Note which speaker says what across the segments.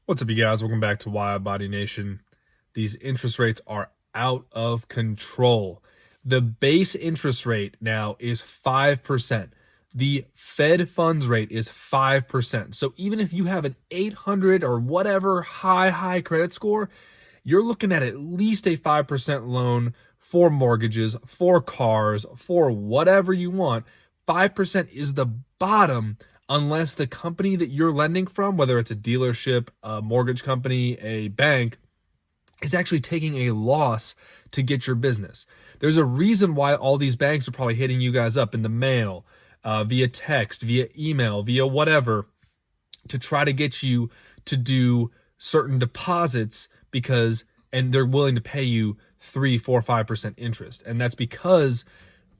Speaker 1: What's up, you guys? Welcome back to WideBody Nation. These interest rates are out of control. The base interest rate now is 5%. The Fed funds rate is 5%. So even if you have an 800 or whatever high credit score, you're looking at least a 5% loan for mortgages, for cars, for whatever you want. 5% is the bottom unless the company that you're lending from, whether it's a dealership, a mortgage company, a bank, is actually taking a loss to get your business. There's a reason why all these banks are probably hitting you guys up in the mail, via text, via email, via whatever, to try to get you to do certain deposits and they're willing to pay you 3, 4, 5% interest. And that's because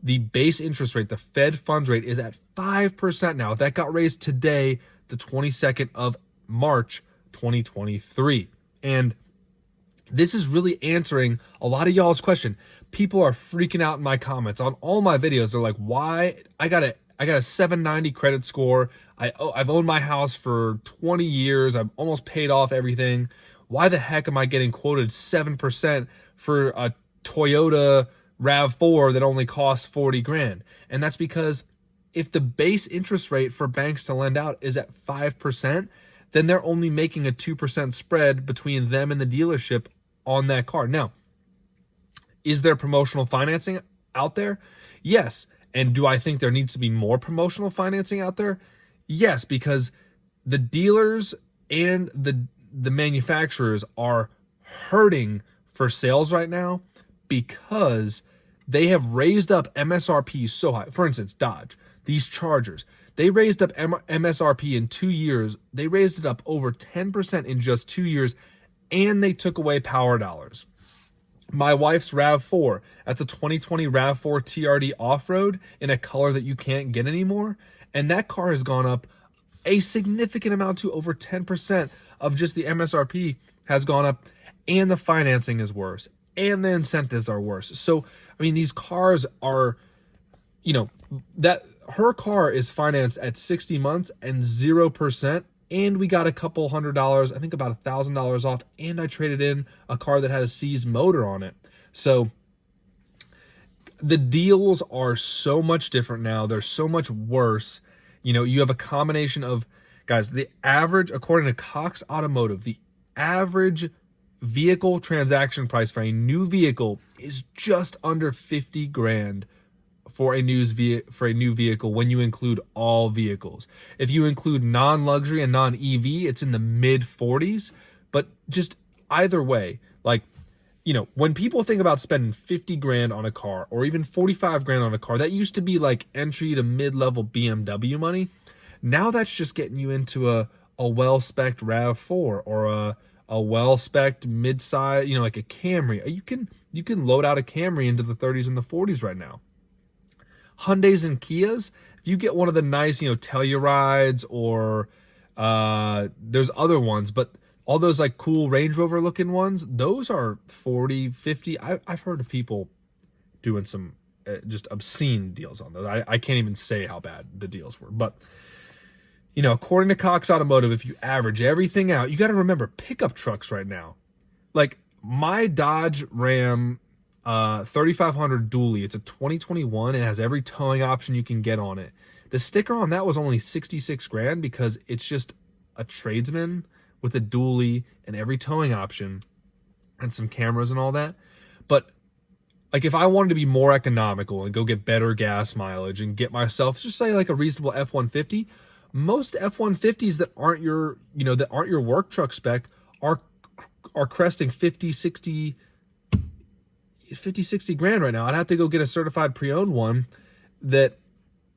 Speaker 1: the base interest rate, the Fed funds rate, is at 5% now. That got raised today, the 22nd of March, 2023. And this is really answering a lot of y'all's question. People are freaking out in my comments on all my videos. They're like, why? I got a 790 credit score. I've owned my house for 20 years. I've almost paid off everything. Why the heck am I getting quoted 7% for a Toyota RAV4 that only costs 40 grand? And that's because if the base interest rate for banks to lend out is at 5%, then they're only making a 2% spread between them and the dealership on that car. Now, is there promotional financing out there? Yes. And do I think there needs to be more promotional financing out there? Yes, because the dealers and the manufacturers are hurting for sales right now because they have raised up MSRP so high. For instance, Dodge, these Chargers, they raised up MSRP in 2 years. They raised it up over 10% in just 2 years, and they took away power dollars. My wife's RAV4, that's a 2020 RAV4 TRD off-road in a color that you can't get anymore, and that car has gone up a significant amount to over 10% of just the MSRP has gone up, and the financing is worse, and the incentives are worse. So, I mean, these cars are, that her car is financed at 60 months and 0%, and we got a couple $100, I think about $1,000 off, and I traded in a car that had a C's motor on it. So the deals are so much different now. They're so much worse. You have a combination of, guys, the average, according to Cox Automotive, the average vehicle transaction price for a new vehicle is just under 50 grand for a new vehicle when you include all vehicles. If you include non-luxury and non-EV, it's in the mid 40s. But just either way, when people think about spending 50 grand on a car or even 45 grand on a car, that used to be like entry to mid-level BMW money. Now that's just getting you into a well-spec'd RAV4 or a well-spec'd mid-size, like a Camry. You can load out a Camry into the 30s and the 40s right now. Hyundais and Kias, if you get one of the nice, Tellurides or there's other ones, but all those like cool Range Rover looking ones, those are 40, 50. I've heard of people doing some just obscene deals on those. I can't even say how bad the deals were. But, according to Cox Automotive, if you average everything out, you got to remember pickup trucks right now. Like my Dodge Ram 3500 dually, it's a 2021. It has every towing option you can get on it. The sticker on that was only 66 grand because it's just a tradesman with a dually and every towing option and some cameras and all that. But like if I wanted to be more economical and go get better gas mileage and get myself just say like a reasonable F-150, most F-150s that aren't your work truck spec are cresting 50, 60 grand right now. I'd have to go get a certified pre-owned one that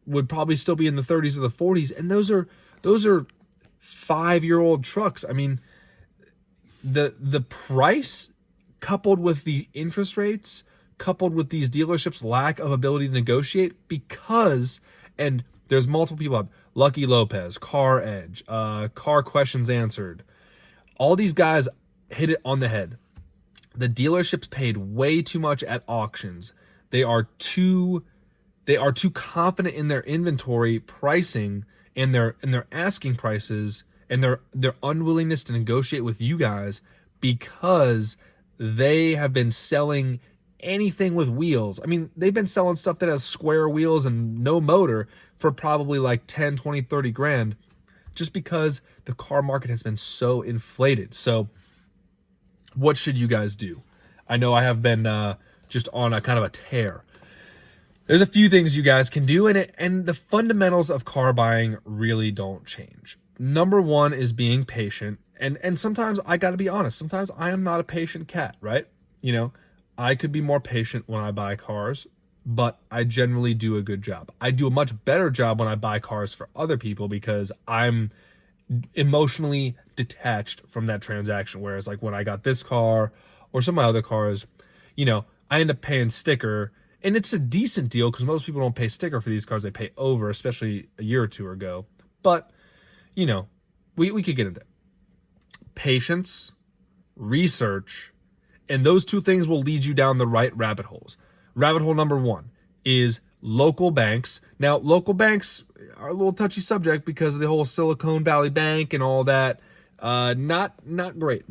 Speaker 1: would probably still be in the 30s or the 40s, and those are 5-year-old trucks. I mean, the price coupled with the interest rates, coupled with these dealerships' lack of ability to negotiate, and there's multiple people out, Lucky Lopez, Car Edge, Car Questions Answered, all these guys hit it on the head. The dealerships paid way too much at auctions. They are too confident in their inventory pricing and their asking prices and their unwillingness to negotiate with you guys because they have been selling anything with wheels. I mean, they've been selling stuff that has square wheels and no motor for probably like 10, 20, 30 grand just because the car market has been so inflated. So what should you guys do? I know I have been just on a kind of a tear. There's a few things you guys can do, and the fundamentals of car buying really don't change. Number one is being patient. And sometimes I got to be honest, sometimes I am not a patient cat, right? You know, I could be more patient when I buy cars, but I generally do a good job. I do a much better job when I buy cars for other people because I'm emotionally detached from that transaction. Whereas like when I got this car or some of my other cars, you know, I end up paying sticker, and it's a decent deal because most people don't pay sticker for these cars. They pay over, especially a year or two ago. But, you know, we could get into that. Patience, research, and those two things will lead you down the right rabbit holes. Rabbit hole number one is local banks. Now, local banks are a little touchy subject because of the whole Silicon Valley Bank and all that. Not great.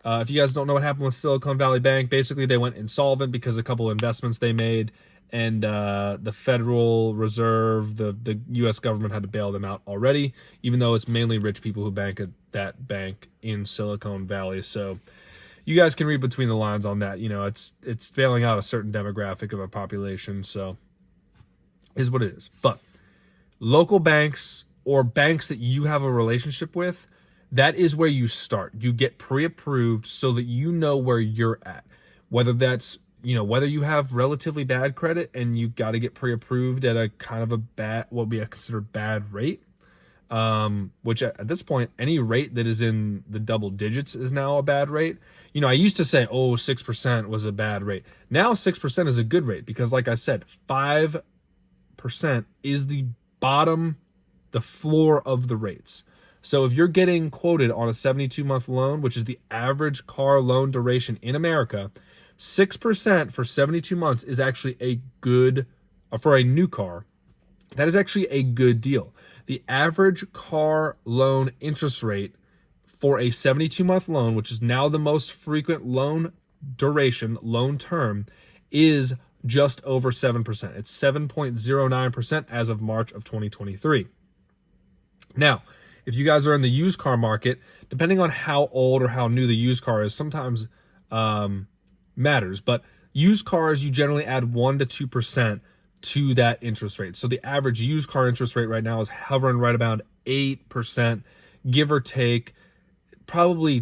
Speaker 1: If you guys don't know what happened with Silicon Valley Bank, basically they went insolvent because of a couple of investments they made, and the Federal Reserve, the U.S. government had to bail them out already, even though it's mainly rich people who bank at that bank in Silicon Valley. So you guys can read between the lines on that. You know, it's bailing out a certain demographic of a population, so is what it is. But local banks or banks that you have a relationship with, that is where you start. You get pre-approved so that you know where you're at. Whether that's, you know, whether you have relatively bad credit and you got to get pre-approved at a kind of a bad, what would be a considered bad rate, which at this point, any rate that is in the double digits is now a bad rate. You know, I used to say, 6% was a bad rate. Now 6% is a good rate because, like I said, 5% is the bottom, the floor of the rates. So if you're getting quoted on a 72-month loan, which is the average car loan duration in America, 6% for 72 months is actually a good, for a new car, that is actually a good deal. The average car loan interest rate for a 72-month loan, which is now the most frequent loan duration, loan term, is just over 7%. It's 7.09% as of March of 2023. Now, if you guys are in the used car market, depending on how old or how new the used car is, sometimes matters. But used cars, you generally add 1 to 2% to that interest rate. So the average used car interest rate right now is hovering right about 8%, give or take. Probably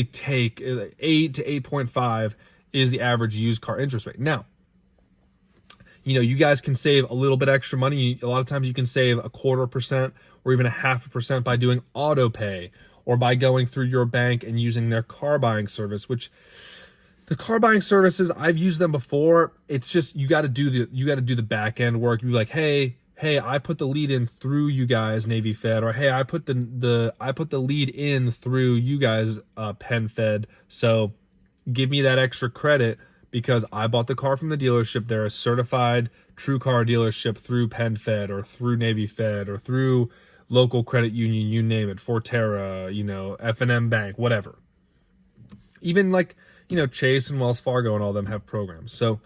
Speaker 1: take 8 to 8.5 is the average used car interest rate. Now, you know, you guys can save a little bit extra money. A lot of times you can save 0.25% or even 0.5% by doing auto pay or by going through your bank and using their car buying service, which the car buying services, I've used them before. It's just you got to do the back end work. You be like, hey, I put the lead in through you guys, Navy Fed, or hey, I put the lead in through you guys, Penn Fed. So give me that extra credit because I bought the car from the dealership. They're a certified true car dealership through Penn Fed or through Navy Fed or through local credit union, you name it, Forterra, you know, F&M Bank, whatever. Even like, you know, Chase and Wells Fargo and all them have programs. So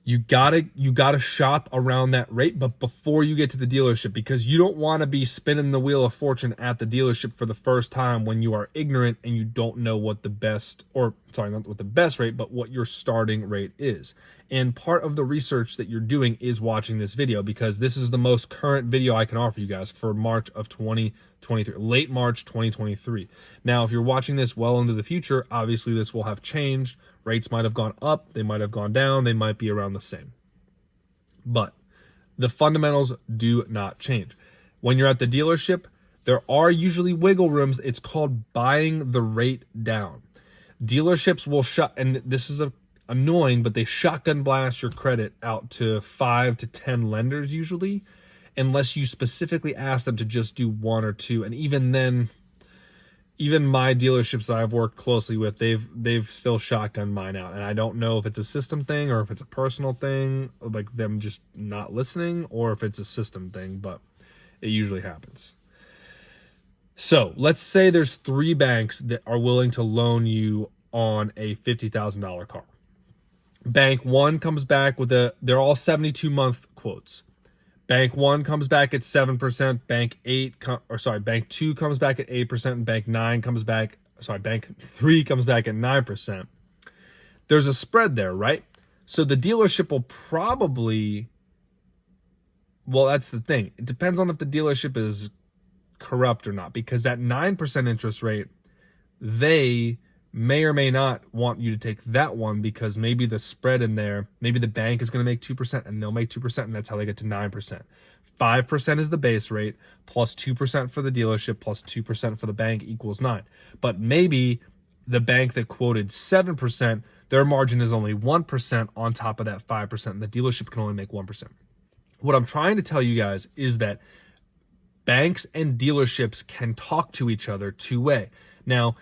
Speaker 1: you gotta shop around that rate, but before you get to the dealership, because you don't want to be spinning the wheel of fortune at the dealership for the first time when you are ignorant and you don't know what the best, or sorry, not what the best rate, but what your starting rate is. And part of the research that you're doing is watching this video, because this is the most current video I can offer you guys for March of 2023, late March 2023. Now, if you're watching this well into the future, obviously this will have changed. Rates might have gone up, they might have gone down, they might be around the same. But the fundamentals do not change. When you're at the dealership, there are usually wiggle rooms. It's called buying the rate down. Dealerships will and this is annoying, but they shotgun blast your credit out to 5 to 10 lenders usually, unless you specifically ask them to just do 1 or 2. And even then, even my dealerships that I've worked closely with, they've still shotgunned mine out. And I don't know if it's a system thing or if it's a personal thing, like them just not listening, or if it's a system thing, but it usually happens. So let's say there's 3 banks that are willing to loan you on a $50,000 car. Bank 1 comes back with they're all 72-month quotes. Bank 1 comes back at 7%, bank 2 comes back at 8%, and bank 3 comes back at 9%. There's a spread there, right? So the dealership will probably, well, that's the thing. It depends on if the dealership is corrupt or not, because that 9% interest rate, they may or may not want you to take that one, because maybe the spread in there, maybe the bank is going to make 2% and they'll make 2%, and that's how they get to 9%. 5% is the base rate, plus 2% for the dealership, plus 2% for the bank equals 9. But maybe the bank that quoted 7%, their margin is only 1% on top of that 5%, and the dealership can only make 1%. What I'm trying to tell you guys is that banks and dealerships can talk to each other two-way. Now,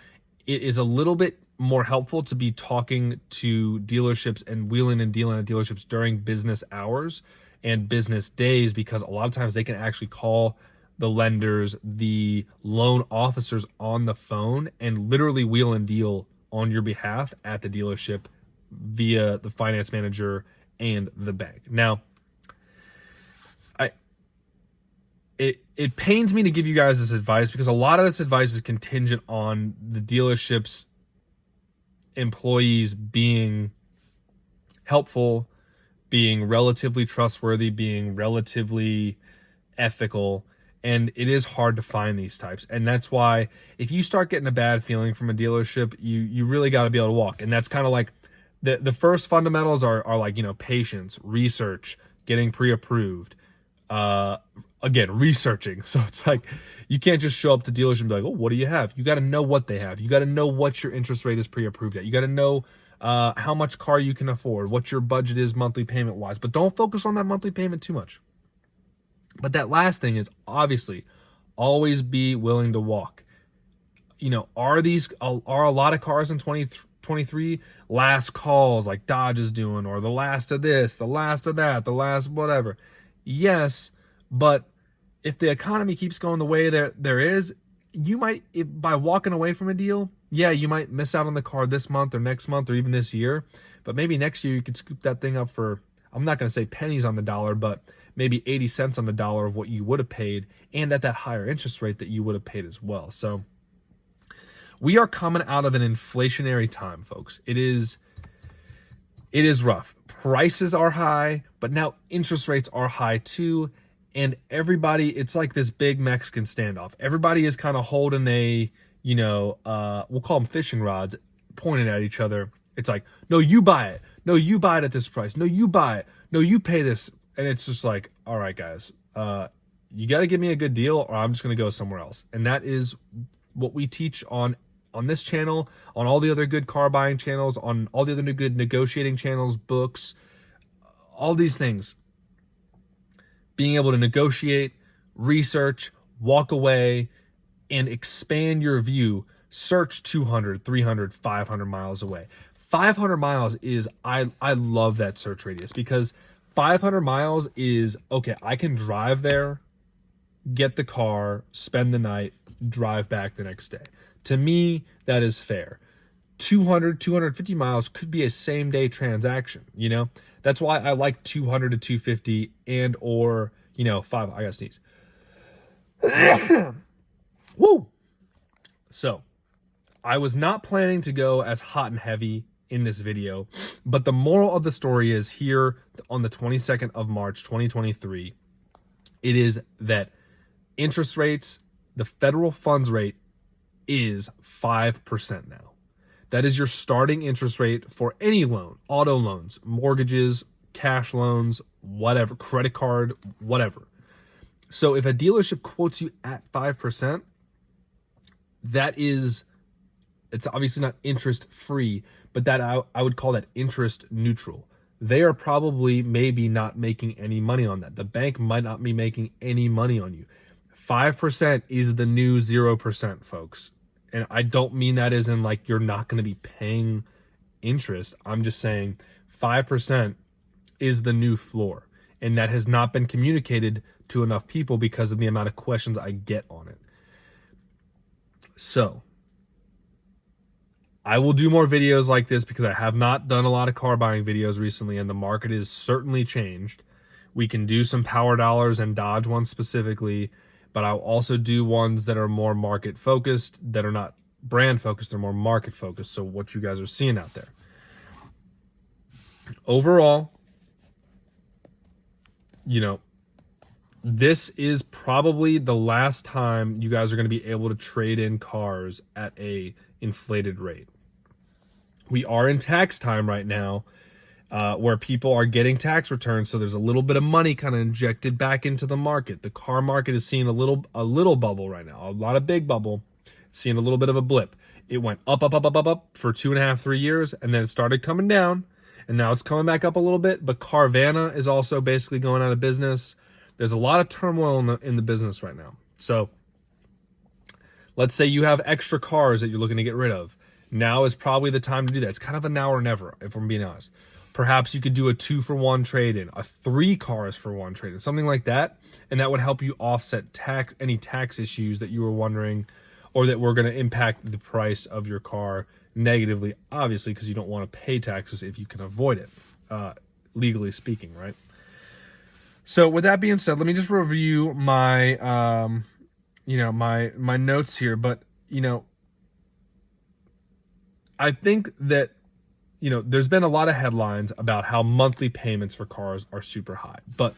Speaker 1: it is a little bit more helpful to be talking to dealerships and wheeling and dealing at dealerships during business hours and business days, because a lot of times they can actually call the lenders, the loan officers on the phone, and literally wheel and deal on your behalf at the dealership via the finance manager and the bank. Now, it pains me to give you guys this advice, because a lot of this advice is contingent on the dealership's employees being helpful, being relatively trustworthy, being relatively ethical, and it is hard to find these types. And that's why if you start getting a bad feeling from a dealership, you really got to be able to walk. And that's kind of like the first fundamentals are like, patience, research, getting pre-approved, again, researching. So it's like, you can't just show up to dealership and be like, oh, what do you have? You got to know what they have. You got to know what your interest rate is pre-approved at. You got to know how much car you can afford, what your budget is monthly payment wise, but don't focus on that monthly payment too much. But that last thing is obviously always be willing to walk. Are a lot of cars in 2023 last calls like Dodge is doing, or the last of this, the last of that, the last whatever? Yes, but if the economy keeps going the way there is, you might, by walking away from a deal, yeah, you might miss out on the car this month or next month or even this year, but maybe next year you could scoop that thing up for, I'm not going to say pennies on the dollar, but maybe 80 cents on the dollar of what you would have paid, and at that higher interest rate that you would have paid as well. So we are coming out of an inflationary time, folks. It is rough. Prices are high, but now interest rates are high too. And everybody, it's like this big Mexican standoff. Everybody is kind of holding a, we'll call them fishing rods, pointed at each other. It's like, no, you buy it. No, you buy it at this price. No, you buy it. No, you pay this. And it's just like, all right, guys, you got to give me a good deal or I'm just going to go somewhere else. And that is what we teach on this channel, on all the other good car buying channels, on all the other good negotiating channels, books, all these things. Being able to negotiate, research, walk away, and expand your view. Search 200, 300, 500 miles away. 500 miles is, I love that search radius, because 500 miles is, okay, I can drive there, get the car, spend the night, drive back the next day. To me, that is fair. 200, 250 miles could be a same day transaction, That's why I like 200 to 250 and or, 5. I gotta sneeze. Woo! So, I was not planning to go as hot and heavy in this video, but the moral of the story is here on the 22nd of March, 2023, it is that interest rates, the federal funds rate is 5% now. That is your starting interest rate for any loan, auto loans, mortgages, cash loans, whatever, credit card, whatever. So if a dealership quotes you at 5%, it's obviously not interest free, but that I would call that interest neutral. They are probably maybe not making any money on that. The bank might not be making any money on you. 5% is the new 0%, folks. And I don't mean that as in like you're not going to be paying interest. I'm just saying 5% is the new floor. And that has not been communicated to enough people because of the amount of questions I get on it. So I will do more videos like this because I have not done a lot of car buying videos recently, and the market is certainly changed. We can do some power dollars and Dodge ones specifically, but I'll also do ones that are more market focused, that are not brand focused, they're more market focused. So what you guys are seeing out there. Overall, you know, this is probably the last time you guys are going to be able to trade in cars at a inflated rate. We are in tax time right now, where people are getting tax returns, so there's a little bit of money kind of injected back into the market. The car market is seeing a little bubble right now, a lot of big bubble, seeing a little bit of a blip. It went up for 2.5, 3 years, and then it started coming down, and now it's coming back up a little bit. But Carvana is also basically going out of business. There's a lot of turmoil in the business right now. So let's say you have extra cars that you're looking to get rid of. Now is probably the time to do that. It's kind of a now or never, if I'm being honest. Perhaps you could do a 2-for-1 trade-in, a 3 cars for 1 trade-in, something like that, and that would help you offset any tax issues that you were wondering, or that were going to impact the price of your car negatively, obviously, because you don't want to pay taxes if you can avoid it, legally speaking, right? So with that being said, let me just review my, my notes here. But, I think that, there's been a lot of headlines about how monthly payments for cars are super high. But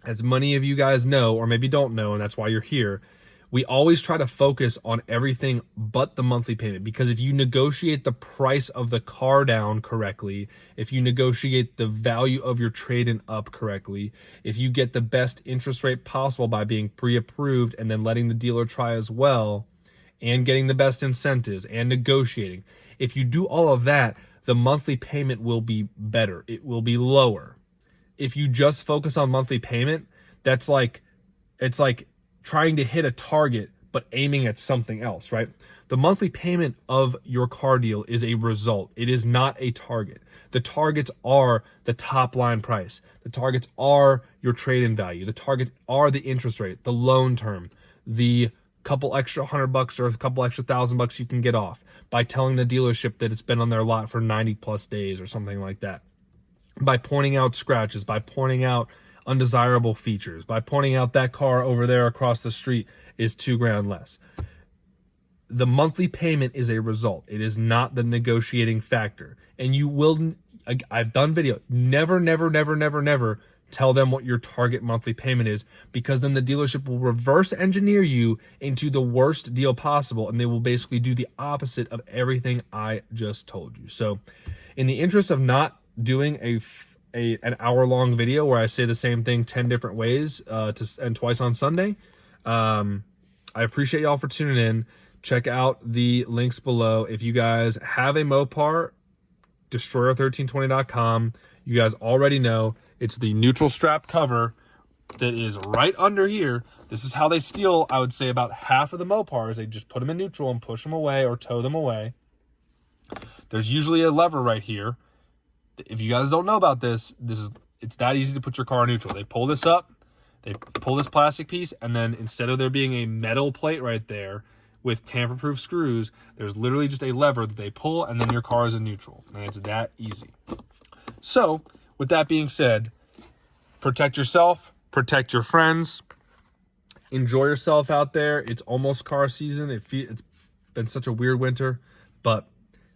Speaker 1: as many of you guys know, or maybe don't know, and that's why you're here, we always try to focus on everything but the monthly payment. Because if you negotiate the price of the car down correctly, if you negotiate the value of your trade-in up correctly, if you get the best interest rate possible by being pre-approved and then letting the dealer try as well, and getting the best incentives and negotiating, if you do all of that, the monthly payment will be better. It will be lower. If you just focus on monthly payment, it's like trying to hit a target but aiming at something else, right? The monthly payment of your car deal is a result. It is not a target. The targets are the top line price. The targets are your trade-in value. The targets are the interest rate, the loan term, the couple extra $100 or a couple extra $1,000 you can get off by telling the dealership that it's been on their lot for 90+ days or something like that. By pointing out scratches, by pointing out undesirable features, by pointing out that car over there across the street is $2,000 less. The monthly payment is a result. It is not the negotiating factor. And you will, I've done video, never tell them what your target monthly payment is, because then the dealership will reverse engineer you into the worst deal possible, and they will basically do the opposite of everything I just told you. So in the interest of not doing an hour-long video where I say the same thing 10 different ways and twice on Sunday, I appreciate y'all for tuning in. Check out the links below. If you guys have a Mopar, Destroyer1320.com. You guys already know it's the neutral strap cover that is right under here. This is how they steal, I would say, about half of the Mopars. They just put them in neutral and push them away or tow them away. There's usually a lever right here. If you guys don't know about this, it's that easy to put your car in neutral. They pull this up, they pull this plastic piece, and then instead of there being a metal plate right there with tamper-proof screws, there's literally just a lever that they pull, and then your car is in neutral. And it's that easy. So, with that being said, protect yourself, protect your friends, enjoy yourself out there. It's almost car season. It's been such a weird winter, but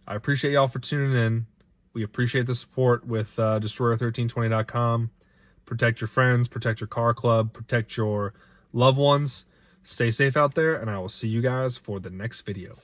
Speaker 1: I appreciate y'all for tuning in. We appreciate the support with Destroyer1320.com. Protect your friends, protect your car club, protect your loved ones. Stay safe out there, and I will see you guys for the next video.